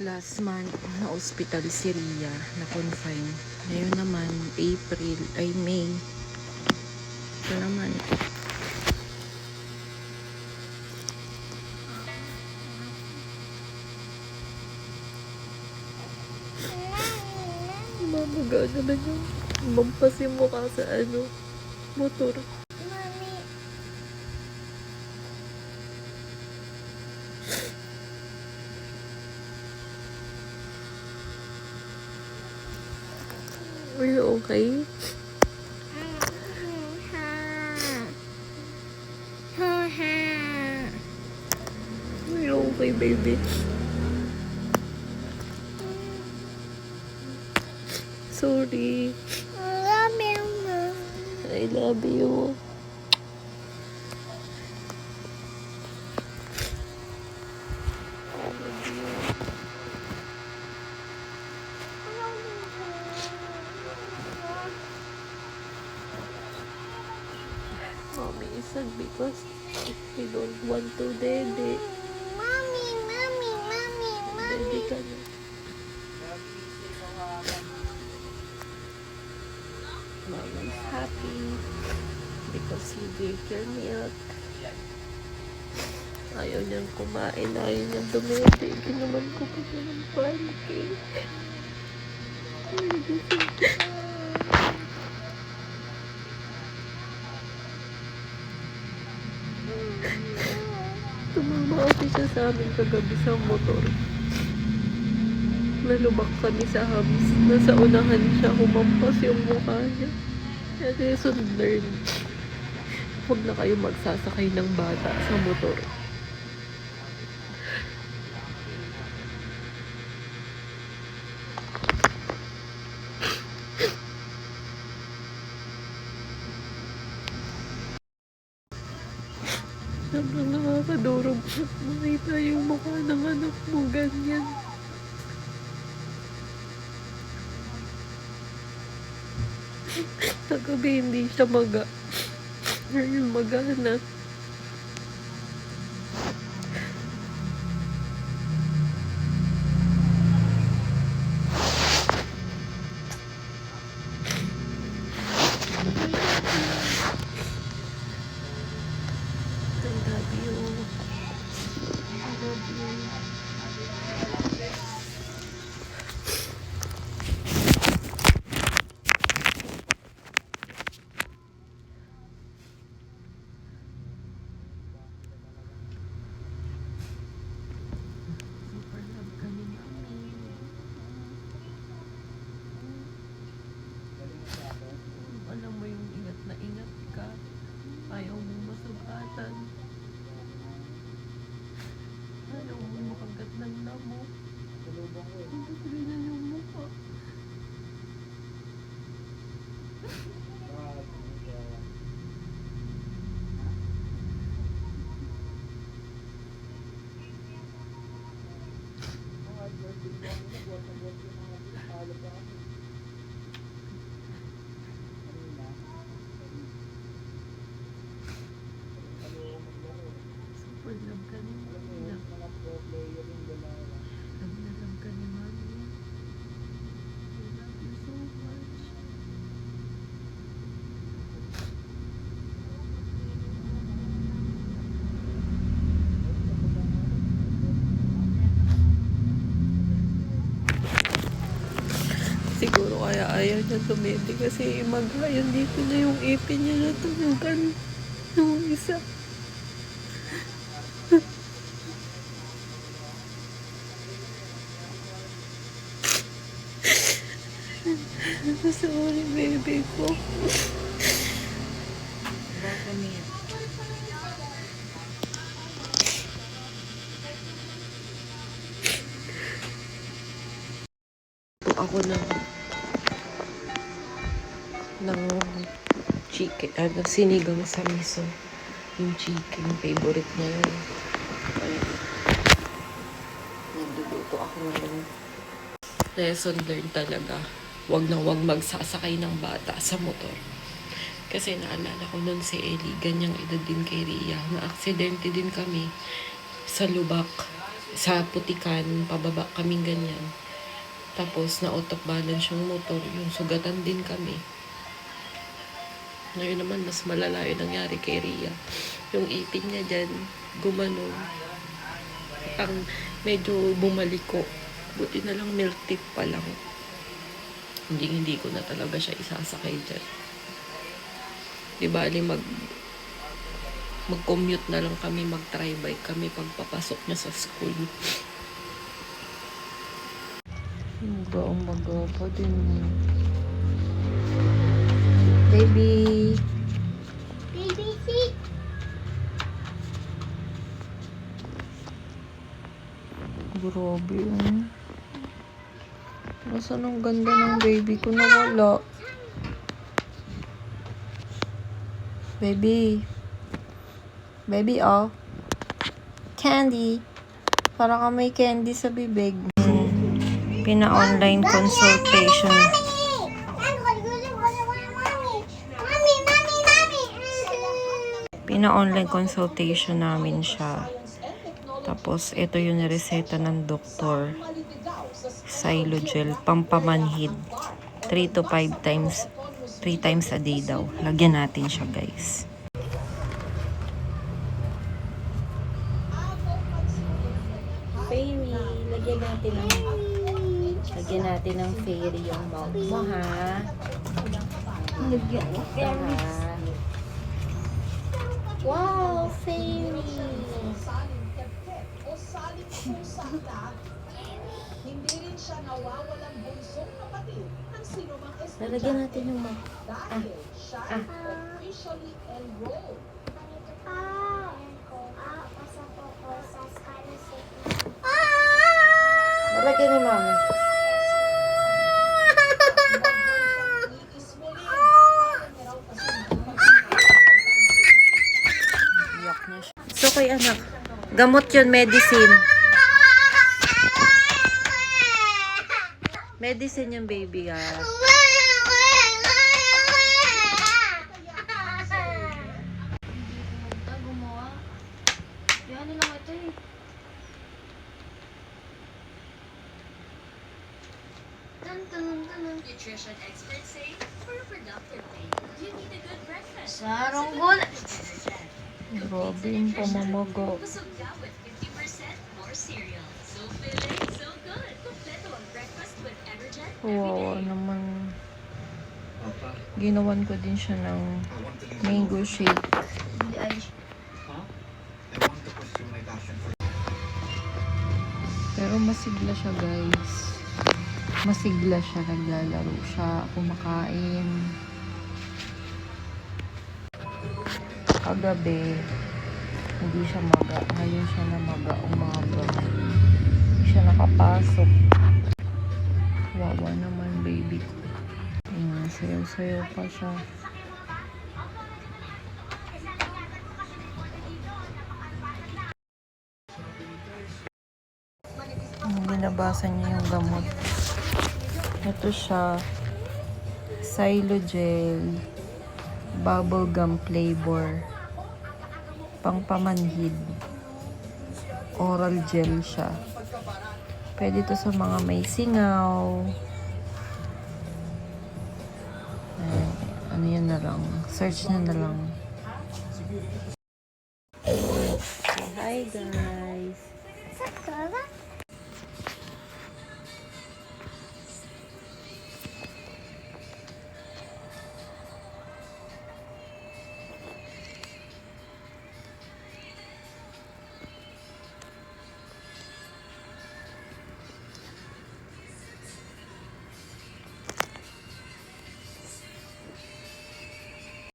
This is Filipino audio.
Last month, na-hospital si Ria, na-confine. Ngayon naman, May. Ito naman. Mamaga naman yung mampasin mo ka sa motor. Are you okay? Are you okay, baby? Sorry. I love you. Mommy is sad because he don't want to dede. Mommy. Dede ka na. Mommy is happy because you drink your milk. Ayaw niyang kumain, ayaw niyang dumede. Ginaman ko pa siya ng pancake. Tumama kasi siya sa amin kagabi sa motor. Nalubak kami sa hubs. Nasa unahan siya, humampas yung mukha niya. Kaya lesson learned. Huwag na kayo magsasakay ng bata sa motor. Sobrang nakakadurog. Makita yung mukha ng anak mo ganyan. Sa gabi hindi siya maga. Ngayon magana. I love you. I love you. Super love ka ni Mami. Alam mo yung ingat na ingat ka. Ayaw mo masugatan. Ayaw mo makagat ng damo. Ang ganyan yung mukha. Super love ka ni Mami. Love na love ka ni Mami. I love you so much. Siguro kaya ayaw niya tumedi kasi magayon dito na yung ipin niya natunugan yung isa. Sorry, baby ko. Ako ng chicken, sinigang sa miso. Yung chicken, favorite niya yun. Kaya, nagluluto ako ng lesson learned talaga. Wag na wag magsasakay ng bata sa motor. Kasi naalala ko nun si Ellie, ganyang edad din kay Ria. Na-aksidente din kami sa Lubak. sa putikan, pababa kaming ganyan. Tapos, na out of balance yung motor. Yung sugatan din kami. Ngayon naman, mas malala yung nangyari kay Ria. Yung ipin niya dyan, gumanon. Ang medyo bumaliko. Buti na lang milk tip pa lang. Hindi ko na talaga siya isasakay dyan. Di bali mag-commute na lang kami, mag-try bike kami pagpapasok niya sa school. Umaga pa din. Baby! Baby seat. Grabe yun. Nasaan ang ganda ng baby ko? Nawala. Baby. Baby, oh. Candy. Para ka may candy sa bibig. Pina-online consultation. Pina-online consultation namin siya. Tapos, ito yung nireseta ng doktor. Xylogel, pampamanhid. 3 to 5 times, 3 times a day daw. Lagyan natin siya, guys. Fairy, lagyan natin ng fairy yung mouth mo, ha? Lagyan natin, ha? Wow, fairy! Hindi rin siya nawawalang bunsong kapatid ng sinumang Lalagyan natin yung mouth. dahil siya officially enrolled. Lalagyan ni mami. So kay anak, gamot yun, medicine. Medicine yung baby, ha. Gumawa. Yan lang ito eh. Nutrition experts say for a productive day, you need a good breakfast. Saronggon. Grabe yung pamamaga. Busog ka with 50% more cereal. So filling, so good. Kompleto ang breakfast with Evergen every Wow, day. naman. Ginawan ko din siya ng mango shake. Pero masigla siya, guys. Masigla siya, naglalaro siya, kumakain. Kagabi, hindi siya maga. Ngayon siya na maga, umaga. Hindi siya nakapasok. Wawa naman, baby ko. Sayaw-sayaw pa siya. Binabasa niya yung gamot. Ito siya. Xylogel. Bubblegum flavor. Pangpamanhid. Oral gel siya. Pwede ito sa mga may singaw. Ano yan na lang. Search na lang. Hi guys.